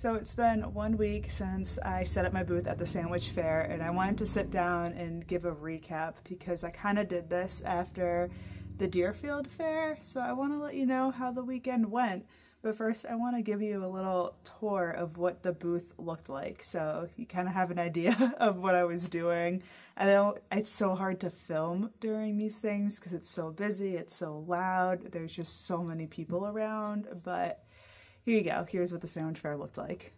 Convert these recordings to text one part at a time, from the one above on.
So it's been 1 week since I set up my booth at the sandwich fair, and I wanted to sit down and give a recap because I kind of did this after the Deerfield fair, so I want to let you know how the weekend went. But first I want to give you a little tour of what the booth looked like so you kind of have an idea of what I was doing. I know it's so hard to film during these things because it's so busy, it's so loud, there's just so many people around, but here you go. Here's what the sandwich fair looked like.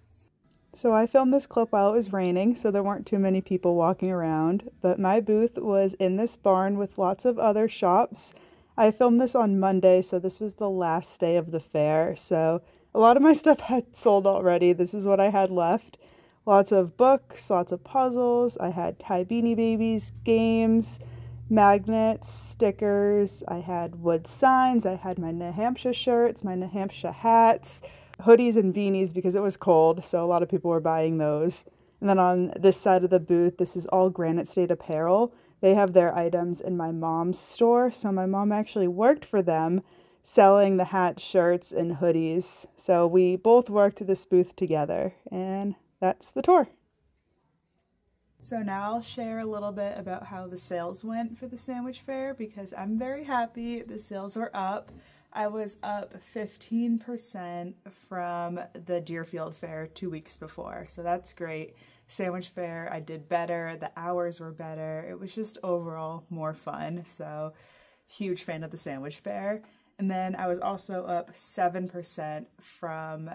So I filmed this clip while it was raining, so there weren't too many people walking around, but my booth was in this barn with lots of other shops. I filmed this on Monday, so this was the last day of the fair, so a lot of my stuff had sold already. This is what I had left. Lots of books, lots of puzzles. I had Ty Beanie Babies, games, magnets, stickers, I had wood signs, I had my New Hampshire shirts, my New Hampshire hats, hoodies and beanies because it was cold, so a lot of people were buying those. And then on this side of the booth, this is all Granite State Apparel. They have their items in my mom's store, so my mom actually worked for them selling the hats, shirts, and hoodies. So we both worked this booth together, and that's the tour. So now I'll share a little bit about how the sales went for the sandwich fair because I'm very happy. The sales were up. I was up 15% from the Deerfield fair 2 weeks before, so that's great. Sandwich fair, I did better, the hours were better, it was just overall more fun, so huge fan of the sandwich fair. And then I was also up 7% from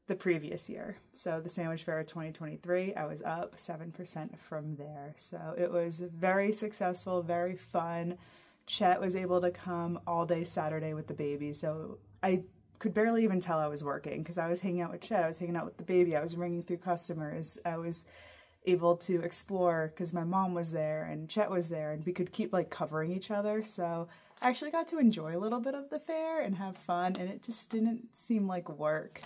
the previous year. So the Sandwich Fair 2023, I was up 7% from there. So it was very successful, very fun. Chet was able to come all day Saturday with the baby. So I could barely even tell I was working because I was hanging out with Chet, I was hanging out with the baby, I was ringing through customers, I was able to explore because my mom was there and Chet was there and we could keep like covering each other. So I actually got to enjoy a little bit of the fair and have fun, and it just didn't seem like work.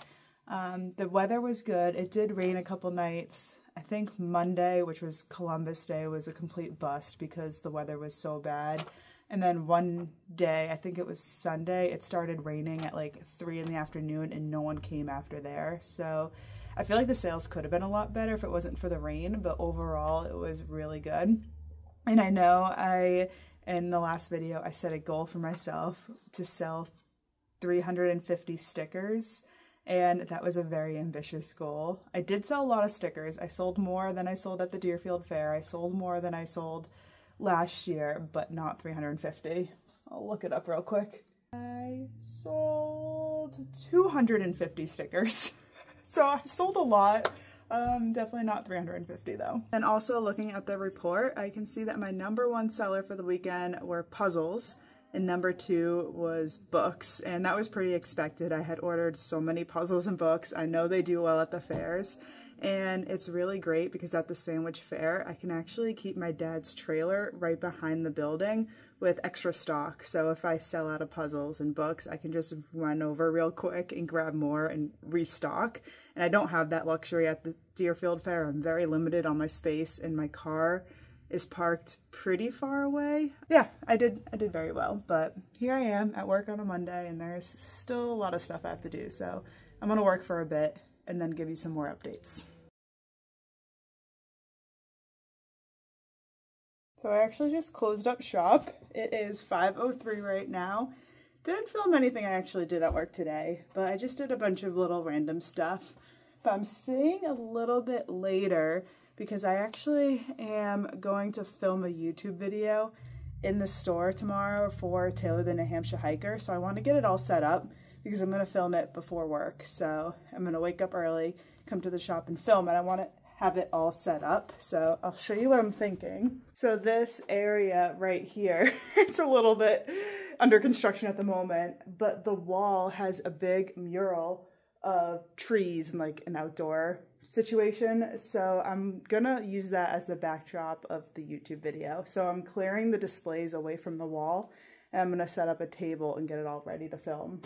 The weather was good. It did rain a couple nights. I think Monday, which was Columbus Day, was a complete bust because the weather was so bad. And then one day, I think it was Sunday, it started raining at like 3 in the afternoon and no one came after there. So I feel like the sales could have been a lot better if it wasn't for the rain, but overall it was really good. And I know in the last video, I set a goal for myself to sell 350 stickers. And that was a very ambitious goal. I did sell a lot of stickers. I sold more than I sold at the Deerfield Fair. I sold more than I sold last year, but not 350. I'll look it up real quick. I sold 250 stickers. So I sold a lot. Definitely not 350 though. And also looking at the report, I can see that my #1 seller for the weekend were puzzles. And #2 was books, and that was pretty expected. I had ordered so many puzzles and books. I know they do well at the fairs, and it's really great because at the sandwich fair, I can actually keep my dad's trailer right behind the building with extra stock. So if I sell out of puzzles and books, I can just run over real quick and grab more and restock. And I don't have that luxury at the Deerfield Fair. I'm very limited on my space, and my car is parked pretty far away. Yeah, I did very well, but here I am at work on a Monday and there's still a lot of stuff I have to do. So I'm gonna work for a bit and then give you some more updates. So I actually just closed up shop. It is 5:03 right now. Didn't film anything I actually did at work today, but I just did a bunch of little random stuff. But I'm staying a little bit later because I actually am going to film a YouTube video in the store tomorrow for Taylor the New Hampshire hiker. So I want to get it all set up because I'm going to film it before work. So I'm going to wake up early, come to the shop and film it. I want to have it all set up. So I'll show you what I'm thinking. So this area right here, it's a little bit under construction at the moment, but the wall has a big mural of trees and like an outdoor situation. So I'm gonna use that as the backdrop of the YouTube video. So I'm clearing the displays away from the wall and I'm gonna set up a table and get it all ready to film.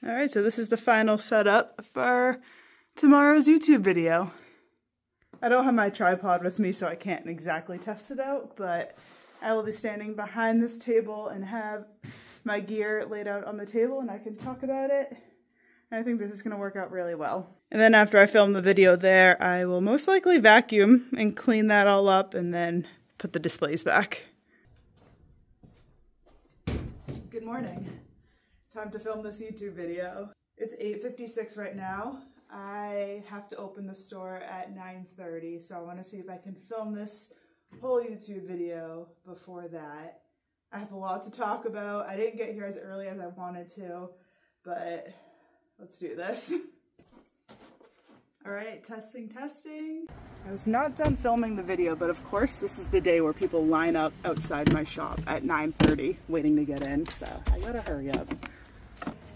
All right, so this is the final setup for tomorrow's YouTube video. I don't have my tripod with me, so I can't exactly test it out, but I will be standing behind this table and have my gear laid out on the table and I can talk about it. And I think this is going to work out really well. And then after I film the video there, I will most likely vacuum and clean that all up and then put the displays back. Good morning. Time to film this YouTube video. It's 8:56 right now. I have to open the store at 9:30, so I want to see if I can film this whole YouTube video before that. I have a lot to talk about. I didn't get here as early as I wanted to, but let's do this. All right, testing. I was not done filming the video, but of course this is the day where people line up outside my shop at 9:30 waiting to get in, so I gotta hurry up.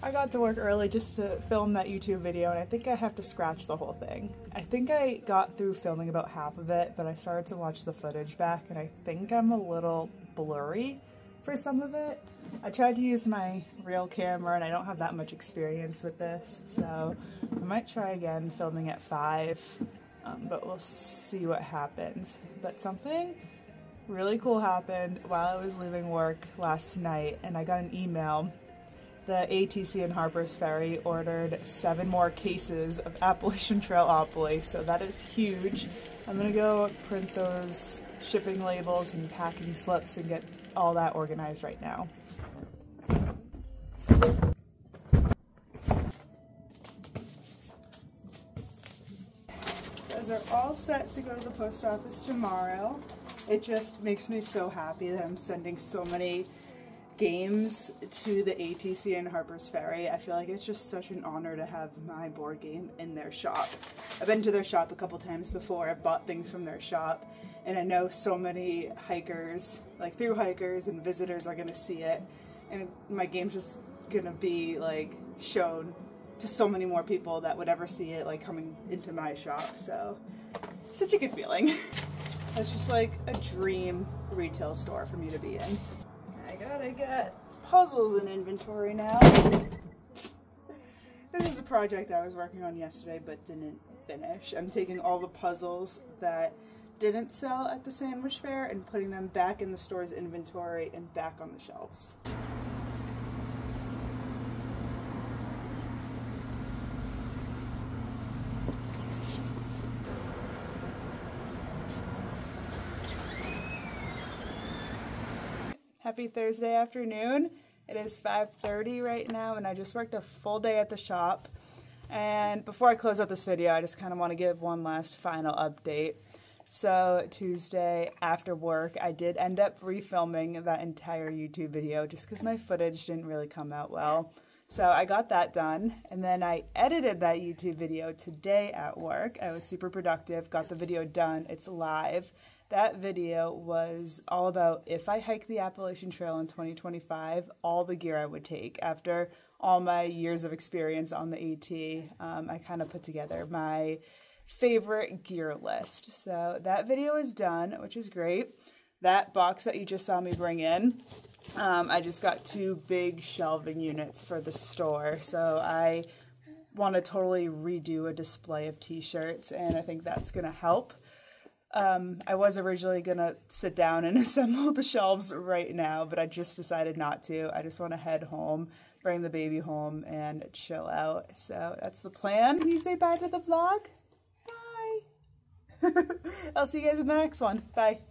I got to work early just to film that YouTube video, and I think I have to scratch the whole thing. I think I got through filming about half of it, but I started to watch the footage back, and I think I'm a little blurry for some of it. I tried to use my real camera, and I don't have that much experience with this, so I might try again filming at 5, but we'll see what happens. But something really cool happened while I was leaving work last night, and I got an email. The ATC in Harper's Ferry ordered 7 more cases of Appalachian Trail Opoly, so that is huge. I'm gonna go print those shipping labels and packing slips and get all that organized right now. Those are all set to go to the post office tomorrow. It just makes me so happy that I'm sending so many games to the ATC in Harper's Ferry. I feel like it's just such an honor to have my board game in their shop. I've been to their shop a couple times before. I've bought things from their shop, and I know so many hikers, like through hikers and visitors, are gonna see it, and my game's just gonna be like shown to so many more people that would ever see it, like coming into my shop. So such a good feeling. It's just like a dream retail store for me to be in. I gotta get puzzles in inventory now. This is a project I was working on yesterday but didn't finish. I'm taking all the puzzles that didn't sell at the sandwich fair and putting them back in the store's inventory and back on the shelves. Happy Thursday afternoon. It is 5:30 right now, and I just worked a full day at the shop. And before I close out this video, I just kind of want to give one last final update. So Tuesday after work, I did end up refilming that entire YouTube video just because my footage didn't really come out well. So I got that done, and then I edited that YouTube video today at work. I was super productive, got the video done, it's live. That video was all about if I hike the Appalachian Trail in 2025, all the gear I would take. After all my years of experience on the AT, I kind of put together my favorite gear list. So that video is done, which is great. That box that you just saw me bring in, I just got 2 big shelving units for the store. So I want to totally redo a display of t-shirts, and I think that's going to help. I was originally gonna sit down and assemble the shelves right now, but I just decided not to. I just want to head home, bring the baby home, and chill out. So that's the plan. Can you say bye to the vlog? Bye! I'll see you guys in the next one. Bye.